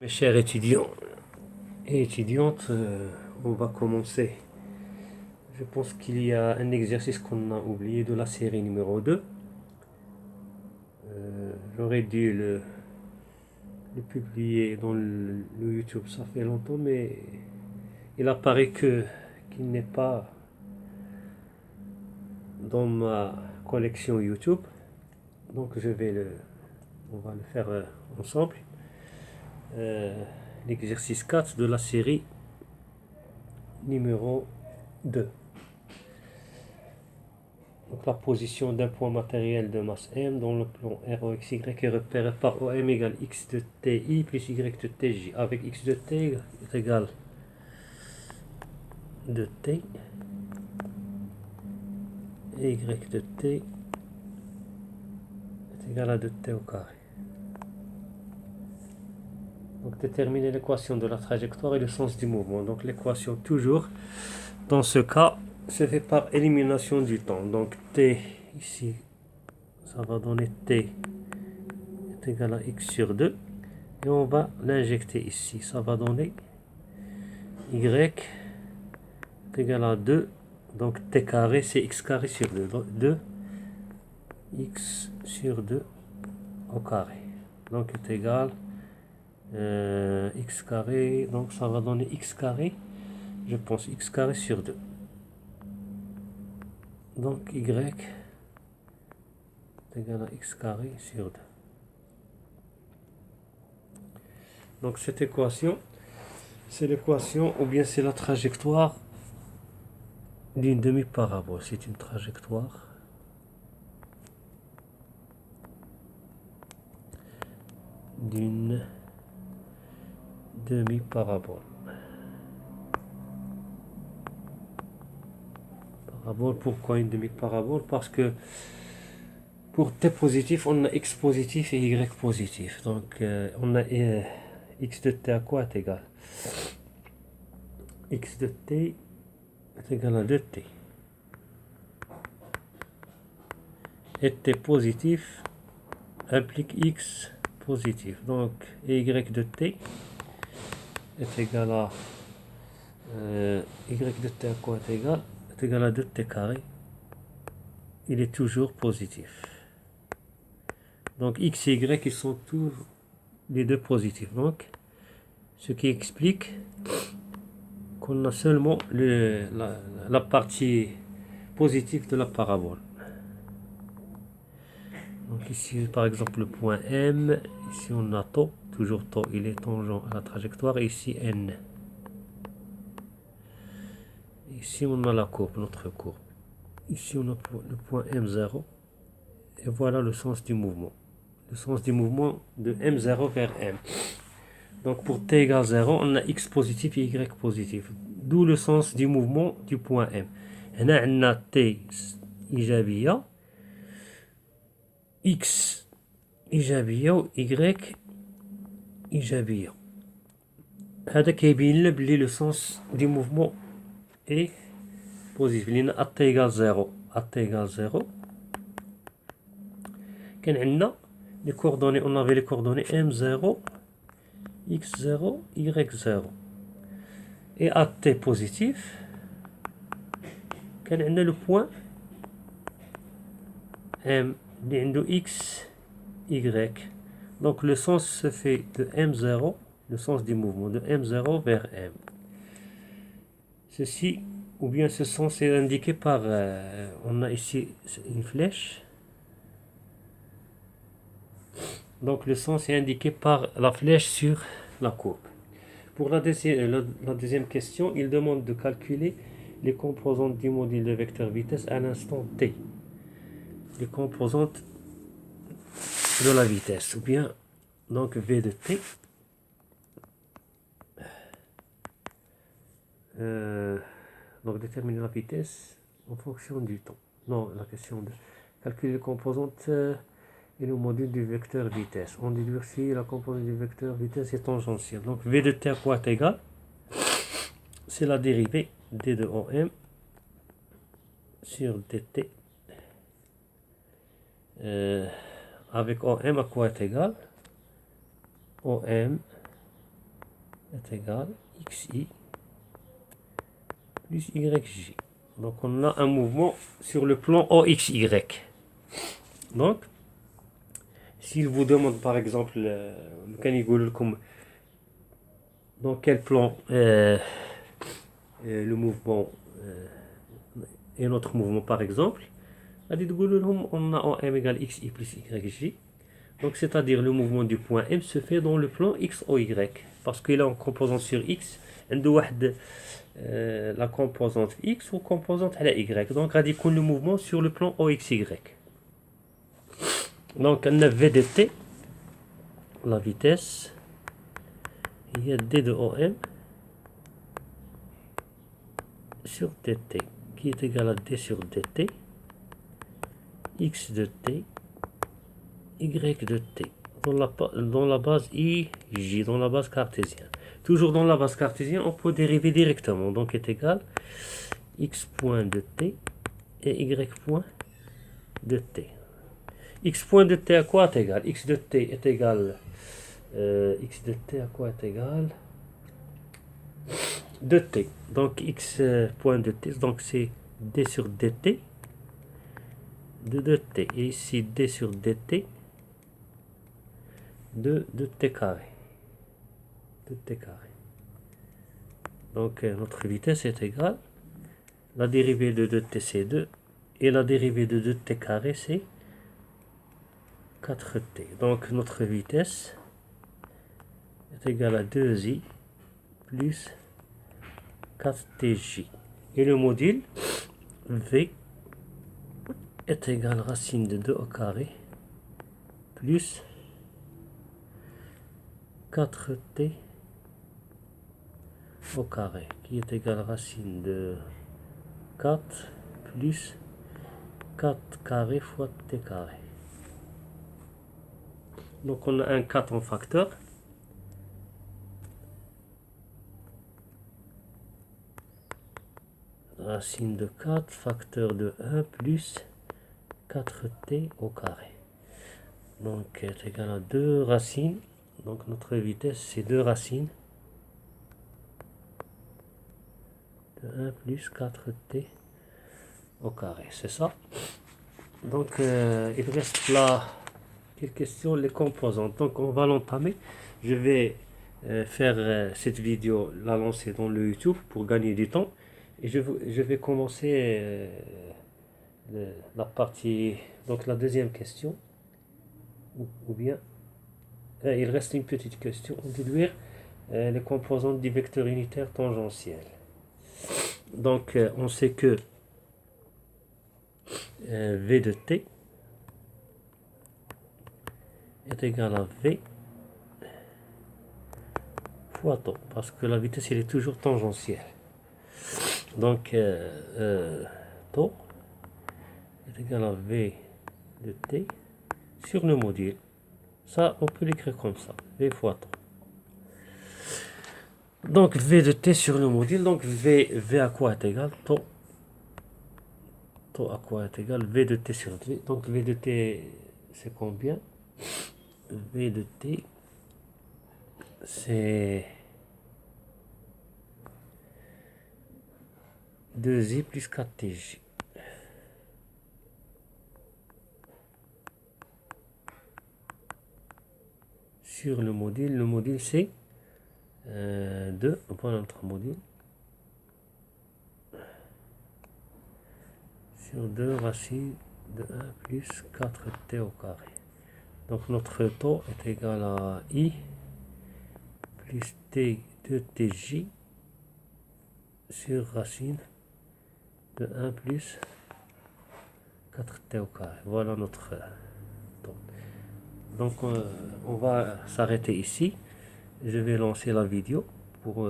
Mes chers étudiants et étudiantes, on va commencer. Je pense qu'il y a un exercice qu'on a oublié de la série numéro 2. J'aurais dû le publier dans le YouTube, ça fait longtemps, mais il apparaît qu'il n'est pas dans ma collection YouTube. Donc on va le faire ensemble. L'exercice 4 de la série numéro 2. Donc la position d'un point matériel de masse M dans le plan ROXY est repérée par OM égale X de TI plus Y de TJ, avec X de T est égal de T et Y de T est égal à 2T au carré. Donc déterminer l'équation de la trajectoire et le sens du mouvement. Donc l'équation, toujours dans ce cas, se fait par élimination du temps. Donc T ici, ça va donner T est égal à X sur 2. Et on va l'injecter ici. Ça va donner Y est égal à 2. Donc T carré, c'est X carré sur 2. Donc 2 X sur 2 au carré. Donc est égal X carré. Donc ça va donner X carré. Je pense X carré sur 2. Donc Y est égal à X carré sur 2. Donc cette équation, c'est l'équation ou bien c'est la trajectoire d'une demi-parabole. C'est une trajectoire d'une demi-parabole. Parabole, pourquoi une demi-parabole? Parce que pour T positif, on a X positif et Y positif. Donc on a X de T à quoi est égal? X de T est égal à 2T. Et T positif implique X positif. Donc Y de T est égal à Y de T à quoi est égal? Est égal à 2T carré. Il est toujours positif. Donc X et Y, ils sont tous les deux positifs. Donc ce qui explique qu'on a seulement la partie positive de la parabole. Donc ici par exemple le point M, ici on a τ, toujours τ, il est tangent à la trajectoire, et ici N. Ici on a la courbe, notre courbe. Ici on a le point M0, et voilà le sens du mouvement. Le sens du mouvement de M0 vers M. Donc pour T égale 0, on a X positif et Y positif. D'où le sens du mouvement du point M. هنا عندنا T إيجابية, X إيجابية و Y إيجابية. هذا كيبين لنا بلي لو سونس دي موفمون est positif. لأن A T égale 0, A T égale 0. كان عندنا les coordonnées, on avait les coordonnées M0, X0, Y0. Et à T positif, كان عندنا le point M اللي عنده X, Y. Donc le sens se fait de M0, le sens du mouvement de M0 vers M. Ceci, ou bien ce sens est indiqué par, on a ici une flèche. Donc le sens est indiqué par la flèche sur la courbe. Pour la deuxième question, il demande de calculer les composantes du module de vecteur vitesse à l'instant t. Les composantes de la vitesse, ou bien donc V de t. Donc déterminer la vitesse en fonction du temps. Non, la question de calculer les composantes et le module du vecteur vitesse. On déduit si la composante du vecteur vitesse est tangentielle. Donc V de t à quoi est égal? C'est la dérivée d de OM sur dt. Avec OM à quoi est égal? OM est égal xi plus yj. Donc on a un mouvement sur le plan OXY. Donc, s'il vous demande par exemple, dans quel plan le mouvement et notre mouvement par exemple, on a OM égale XI plus YJ. Donc c'est-à-dire le mouvement du point M se fait dans le plan XOY. Parce qu'il est en composante sur X. La composante X ou composante à la Y. Donc on a le mouvement sur le plan OXY. Donc on a V de T, la vitesse, il y a D de OM sur dt, qui est égal à D sur dt, X de T, Y de T, dans la base IJ, dans la base cartésienne. Toujours dans la base cartésienne, on peut dériver directement, donc est égal X point de T et Y point de T. X point de T à quoi est égal? X de T est égal X de T à quoi est égal 2T. Donc X point de T, donc c'est D sur dt de 2T. Et ici D sur dt de 2T carré. 2T carré. Donc notre vitesse est égale, la dérivée de 2T c'est 2 et la dérivée de 2T carré c'est 4T. Donc notre vitesse est égale à 2i plus 4tj. Et le module V est égal à racine de 2 au carré plus 4t au carré, qui est égal à racine de 4 plus 4 carré fois t carré. Donc on a un 4 en facteur. Racine de 4 facteur de 1 plus 4t au carré. Donc est égal à 2 racines. Donc notre vitesse c'est 2 racines de 1 plus 4t au carré. C'est ça. Donc il reste là quelques questions, les composantes. Donc on va l'entamer. Je vais faire cette vidéo, la lancer dans le YouTube pour gagner du temps. Et je vais commencer la partie, donc la deuxième question. Ou bien, il reste une petite question. Déduire les composantes du vecteur unitaire tangentiel. Donc on sait que V de t est égal à V fois τ, parce que la vitesse elle est toujours tangentielle. Donc τ est égal à V de t sur le module. Ça, on peut l'écrire comme ça, V fois τ. Donc V de t sur le module, donc V à quoi est égal τ à quoi est égal V de t sur V. Donc V de t c'est combien? V de t c'est 2i plus 4tj. Sur le module c'est 2, on prend notre module, sur 2 racine de 1 plus 4t au carré. Donc notre taux est égal à i plus t de tj sur racine de 1 plus 4t au carré. Voilà notre taux. Donc on va s'arrêter ici. Je vais lancer la vidéo pour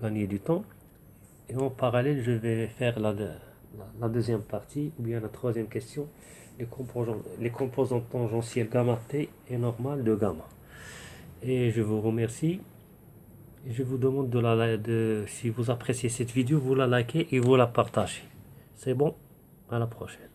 gagner du temps. Et en parallèle, je vais faire la deuxième partie, ou bien la troisième question, les composantes tangentielles gamma t et normales de gamma. Et je vous remercie. Et je vous demande si vous appréciez cette vidéo, vous la likez et vous la partagez. C'est bon, à la prochaine.